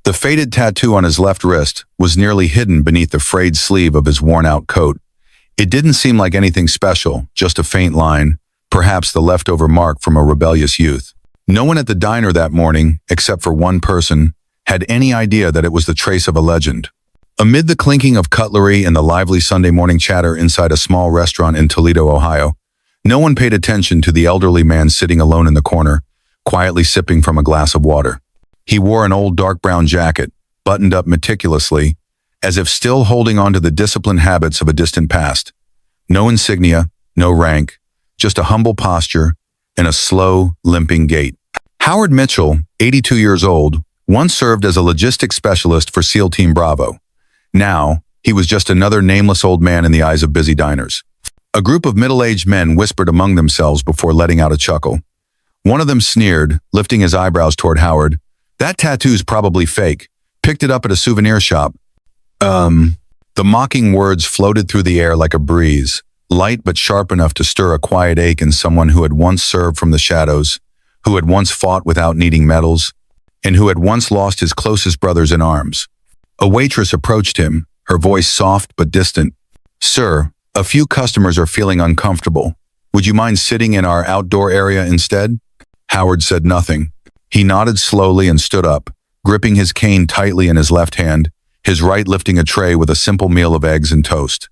The faded tattoo on his left wrist was nearly hidden beneath the frayed sleeve of his worn-out coat. It didn't seem like anything special, just a faint line, perhaps the leftover mark from a rebellious youth. No one at the diner that morning, except for one person, had any idea that it was the trace of a legend. Amid the clinking of cutlery and the lively Sunday morning chatter inside a small restaurant in Toledo, Ohio, no one paid attention to the elderly man sitting alone in the corner, quietly sipping from a glass of water. He wore an old dark brown jacket, buttoned up meticulously, as if still holding on to the disciplined habits of a distant past. No insignia, no rank, just a humble posture and a slow, limping gait. Howard Mitchell, 82 years old, once served as a logistics specialist for SEAL Team Bravo. Now, he was just another nameless old man in the eyes of busy diners. A group of middle-aged men whispered among themselves before letting out a chuckle. One of them sneered, lifting his eyebrows toward Howard. "That tattoo's probably fake. Picked it up at a souvenir shop." The mocking words floated through the air like a breeze, light but sharp enough to stir a quiet ache in someone who had once served from the shadows, who had once fought without needing medals, and who had once lost his closest brothers in arms. A waitress approached him, her voice soft but distant. "Sir, a few customers are feeling uncomfortable. Would you mind sitting in our outdoor area instead?" Howard said nothing. He nodded slowly and stood up, gripping his cane tightly in his left hand, his right lifting a tray with a simple meal of eggs and toast.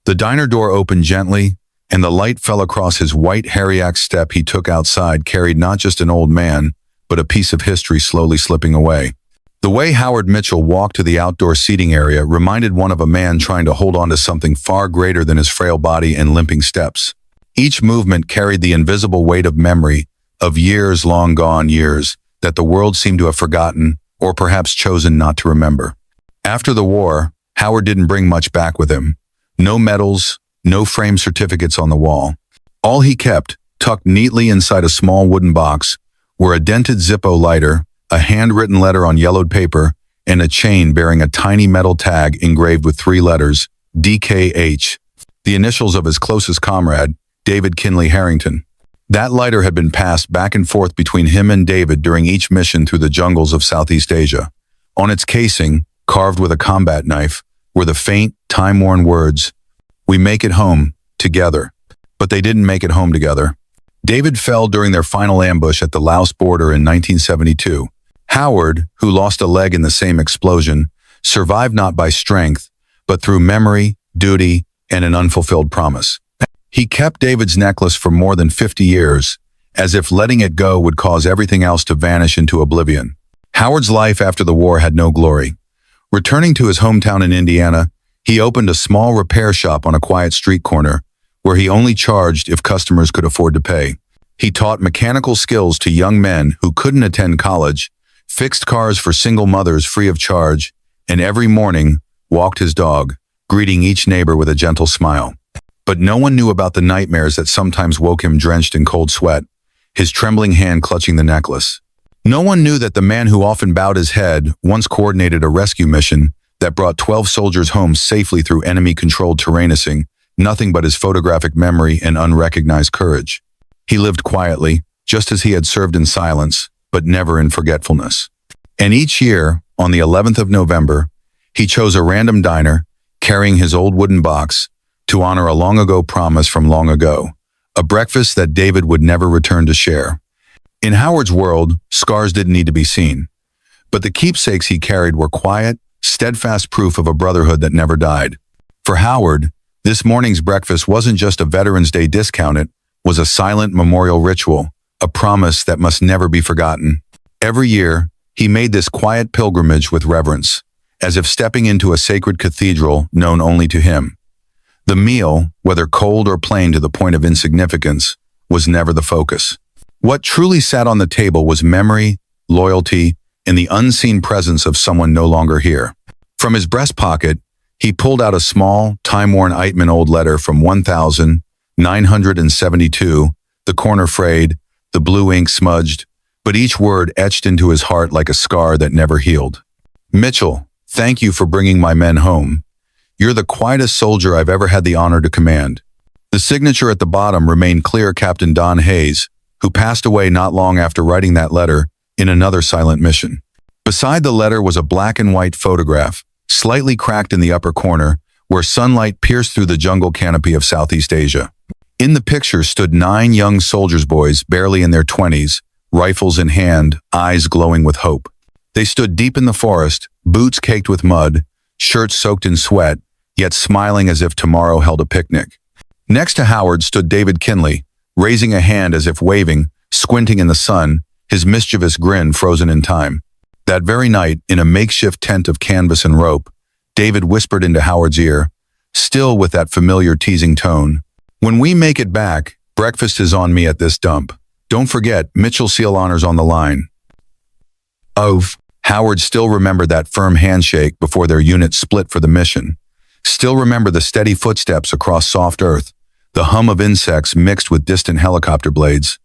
The diner door opened gently, and the light fell across his white Hariak step. He took outside carried not just an old man, but a piece of history slowly slipping away. The way Howard Mitchell walked to the outdoor seating area reminded one of a man trying to hold on to something far greater than his frail body and limping steps. Each movement carried the invisible weight of memory, of years long gone, years that the world seemed to have forgotten or perhaps chosen not to remember. After the war, Howard didn't bring much back with him. No medals, no framed certificates on the wall. All he kept, tucked neatly inside a small wooden box, were a dented Zippo lighter, a handwritten letter on yellowed paper, and a chain bearing a tiny metal tag engraved with 3 letters, DKH, the initials of his closest comrade, David Kinley Harrington. That lighter had been passed back and forth between him and David during each mission through the jungles of Southeast Asia. On its casing, carved with a combat knife, were the faint, time-worn words, "We make it home, together." But they didn't make it home together. David fell during their final ambush at the Laos border in 1972. Howard, who lost a leg in the same explosion, survived not by strength, but through memory, duty, and an unfulfilled promise. He kept David's necklace for more than 50 years, as if letting it go would cause everything else to vanish into oblivion. Howard's life after the war had no glory. Returning to his hometown in Indiana, he opened a small repair shop on a quiet street corner, where he only charged if customers could afford to pay. He taught mechanical skills to young men who couldn't attend college, fixed cars for single mothers free of charge, and every morning walked his dog, greeting each neighbor with a gentle smile. But no one knew about the nightmares that sometimes woke him drenched in cold sweat, his trembling hand clutching the necklace. No one knew that the man who often bowed his head once coordinated a rescue mission that brought 12 soldiers home safely through enemy-controlled terrain, nothing but his photographic memory and unrecognized courage. He lived quietly, just as he had served in silence, but never in forgetfulness. And each year, on the 11th of November, he chose a random diner, carrying his old wooden box, to honor a long-ago promise from long ago, a breakfast that David would never return to share. In Howard's world, scars didn't need to be seen, but the keepsakes he carried were quiet, steadfast proof of a brotherhood that never died. For Howard, this morning's breakfast wasn't just a Veterans Day discount, it was a silent memorial ritual, a promise that must never be forgotten. Every year, he made this quiet pilgrimage with reverence, as if stepping into a sacred cathedral known only to him. The meal, whether cold or plain to the point of insignificance, was never the focus. What truly sat on the table was memory, loyalty, and the unseen presence of someone no longer here. From his breast pocket, he pulled out a small, time-worn Eitman old letter from 1972, the corner frayed, the blue ink smudged, but each word etched into his heart like a scar that never healed. "Mitchell, thank you for bringing my men home. You're the quietest soldier I've ever had the honor to command." The signature at the bottom remained clear: Captain Don Hayes, who passed away not long after writing that letter in another silent mission. Beside the letter was a black and white photograph, slightly cracked in the upper corner, where sunlight pierced through the jungle canopy of Southeast Asia. In the picture stood 9 young soldiers' boys, barely in their 20s, rifles in hand, eyes glowing with hope. They stood deep in the forest, boots caked with mud, shirts soaked in sweat, yet smiling as if tomorrow held a picnic. Next to Howard stood David Kinley, raising a hand as if waving, squinting in the sun, his mischievous grin frozen in time. That very night, in a makeshift tent of canvas and rope, David whispered into Howard's ear, still with that familiar teasing tone, "When we make it back, breakfast is on me at this dump. Don't forget, Mitchell SEAL honors on the line." Oh, Howard still remembered that firm handshake before their unit split for the mission. Still remember the steady footsteps across soft earth, the hum of insects mixed with distant helicopter blades.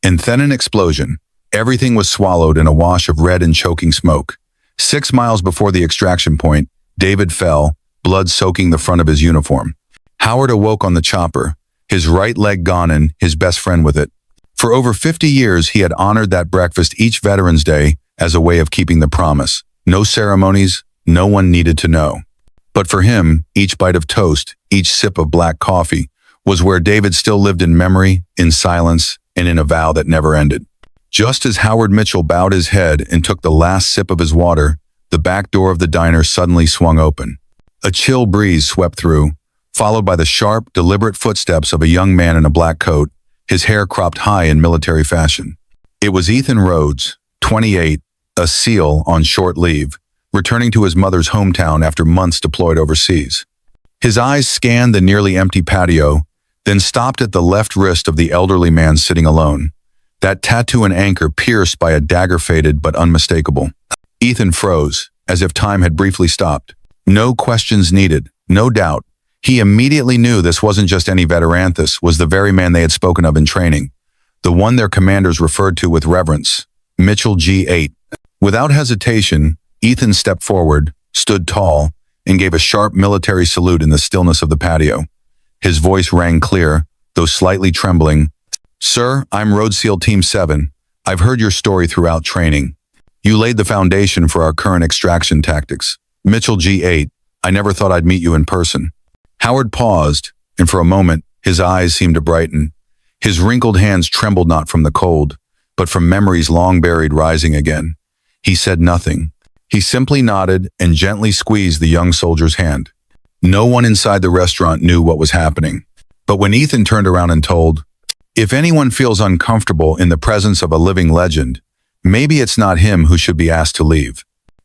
And then an explosion. Everything was swallowed in a wash of red and choking smoke. 6 miles before the extraction point, David fell, blood soaking the front of his uniform. Howard awoke on the chopper, his right leg gone and his best friend with it. For over 50 years, he had honored that breakfast each Veterans Day as a way of keeping the promise. No ceremonies, no one needed to know. But for him, each bite of toast, each sip of black coffee, was where David still lived in memory, in silence, and in a vow that never ended. Just as Howard Mitchell bowed his head and took the last sip of his water, the back door of the diner suddenly swung open. A chill breeze swept through, followed by the sharp, deliberate footsteps of a young man in a black coat, his hair cropped high in military fashion. It was Ethan Rhodes, 28, a SEAL on short leave, returning to his mother's hometown after months deployed overseas. His eyes scanned the nearly empty patio, then stopped at the left wrist of the elderly man sitting alone. That tattoo and anchor pierced by a dagger faded but unmistakable. Ethan froze, as if time had briefly stopped. No questions needed, no doubt. He immediately knew this wasn't just any veteran, this was the very man they had spoken of in training, the one their commanders referred to with reverence, Mitchell G8. Without hesitation, Ethan stepped forward, stood tall, and gave a sharp military salute in the stillness of the patio. His voice rang clear, though slightly trembling. "Sir, I'm Road SEAL Team 7. I've heard your story throughout training. You laid the foundation for our current extraction tactics. Mitchell G8, I never thought I'd meet you in person." Howard paused, and for a moment, his eyes seemed to brighten. His wrinkled hands trembled not from the cold, but from memories long buried rising again. He said nothing. He simply nodded and gently squeezed the young soldier's hand. No one inside the restaurant knew what was happening. But when Ethan turned around and told, "If anyone feels uncomfortable in the presence of a living legend, maybe it's not him who should be asked to leave."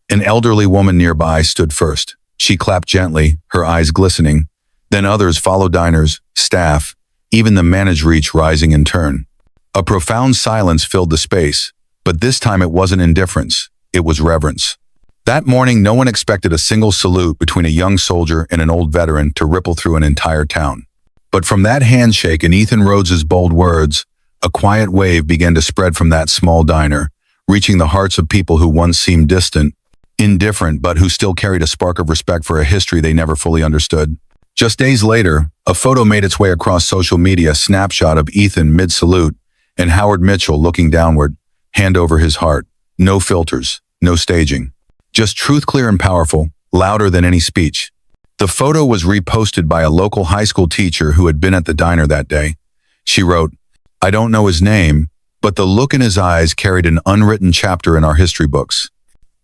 An elderly woman nearby stood first. She clapped gently, her eyes glistening. Then others followed, diners, staff, even the managed reach rising in turn. A profound silence filled the space, but this time it wasn't indifference, it was reverence. That morning, no one expected a single salute between a young soldier and an old veteran to ripple through an entire town. But from that handshake and Ethan Rhodes's bold words, a quiet wave began to spread from that small diner, reaching the hearts of people who once seemed distant, indifferent, but who still carried a spark of respect for a history they never fully understood. Just days later, a photo made its way across social media, a snapshot of Ethan mid-salute and Howard Mitchell looking downward, hand over his heart. No filters, no staging. Just truth clear and powerful, louder than any speech. The photo was reposted by a local high school teacher who had been at the diner that day. She wrote, "I don't know his name, but the look in his eyes carried an unwritten chapter in our history books."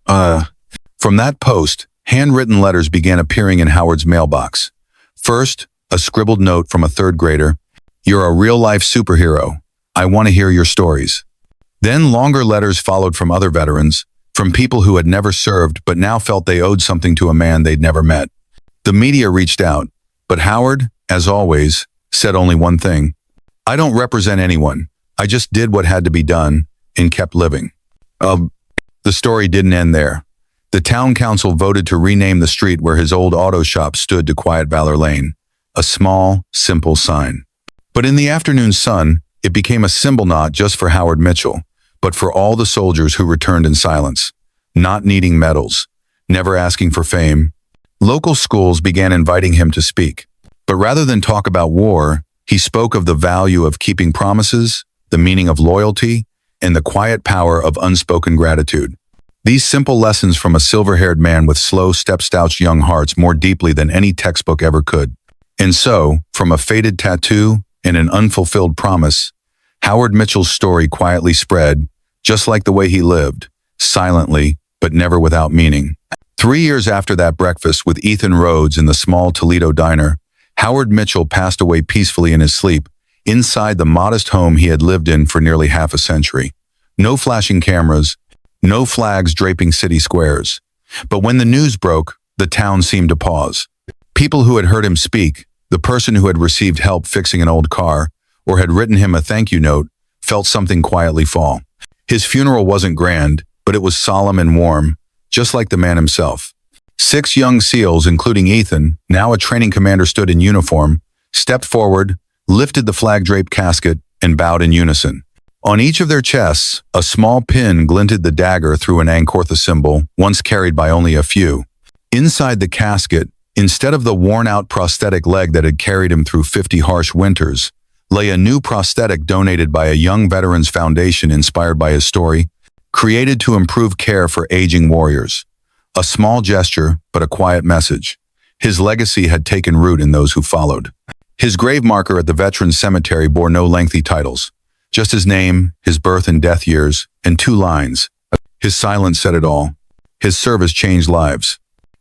From that post, handwritten letters began appearing in Howard's mailbox. First, a scribbled note from a third grader. "You're a real-life superhero. I want to hear your stories." Then longer letters followed from other veterans, from people who had never served but now felt they owed something to a man they'd never met. The media reached out, but Howard, as always, said only one thing. "I don't represent anyone. I just did what had to be done and kept living." The story didn't end there. The town council voted to rename the street where his old auto shop stood to Quiet Valor Lane, a small, simple sign. But in the afternoon sun, it became a symbol not just for Howard Mitchell, but for all the soldiers who returned in silence, not needing medals, never asking for fame. Local schools began inviting him to speak. But rather than talk about war, he spoke of the value of keeping promises, the meaning of loyalty, and the quiet power of unspoken gratitude. These simple lessons from a silver-haired man with slow steps touch young hearts more deeply than any textbook ever could. And so, from a faded tattoo and an unfulfilled promise, Howard Mitchell's story quietly spread, just like the way he lived, silently, but never without meaning. 3 years after that breakfast with Ethan Rhodes in the small Toledo diner, Howard Mitchell passed away peacefully in his sleep, inside the modest home he had lived in for nearly half a century. No flashing cameras, no flags draping city squares. But when the news broke, the town seemed to pause. People who had heard him speak, the person who had received help fixing an old car, or had written him a thank you note, felt something quietly fall. His funeral wasn't grand, but it was solemn and warm, just like the man himself. 6 young SEALs, including Ethan, now a training commander, stood in uniform, stepped forward, lifted the flag-draped casket, and bowed in unison. On each of their chests, a small pin glinted the dagger through an Ankortha symbol, once carried by only a few. Inside the casket, instead of the worn-out prosthetic leg that had carried him through 50 harsh winters, lay a new prosthetic donated by a young veterans foundation inspired by his story, created to improve care for aging warriors. A small gesture, but a quiet message. His legacy had taken root in those who followed. His grave marker at the Veterans Cemetery bore no lengthy titles, just his name, his birth and death years, and 2 lines. His silence said it all. His service changed lives.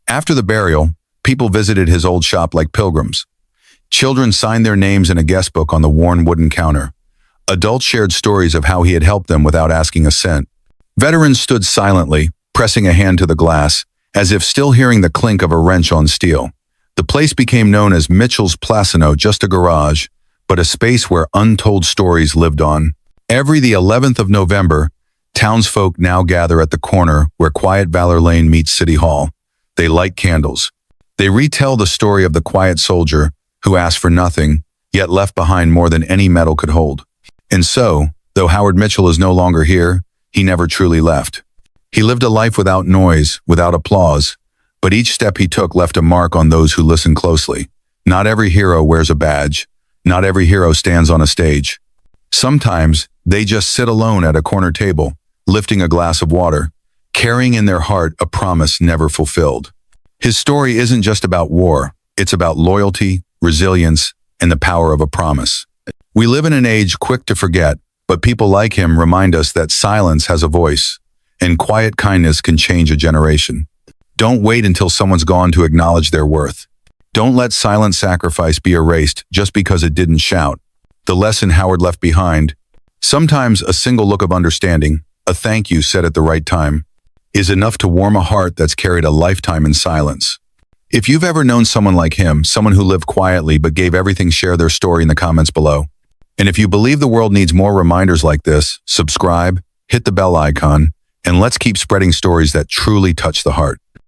After the burial, people visited his old shop like pilgrims. Children signed their names in a guest book on the worn wooden counter. Adults shared stories of how he had helped them without asking a cent. Veterans stood silently, pressing a hand to the glass, as if still hearing the clink of a wrench on steel. The place became known as Mitchell's Placino, just a garage, but a space where untold stories lived on. Every the 11th of November, townsfolk now gather at the corner where Quiet Valor Lane meets City Hall. They light candles. They retell the story of the quiet soldier who asked for nothing, yet left behind more than any medal could hold. And so, though Howard Mitchell is no longer here, he never truly left. He lived a life without noise, without applause, but each step he took left a mark on those who listened closely. Not every hero wears a badge. Not every hero stands on a stage. Sometimes, they just sit alone at a corner table, lifting a glass of water, carrying in their heart a promise never fulfilled. His story isn't just about war. It's about loyalty, resilience, and the power of a promise. We live in an age quick to forget, but people like him remind us that silence has a voice, and quiet kindness can change a generation. Don't wait until someone's gone to acknowledge their worth. Don't let silent sacrifice be erased just because it didn't shout. The lesson Howard left behind, sometimes a single look of understanding, a thank you said at the right time, is enough to warm a heart that's carried a lifetime in silence. If you've ever known someone like him, someone who lived quietly but gave everything, share their story in the comments below. And if you believe the world needs more reminders like this, subscribe, hit the bell icon, and let's keep spreading stories that truly touch the heart.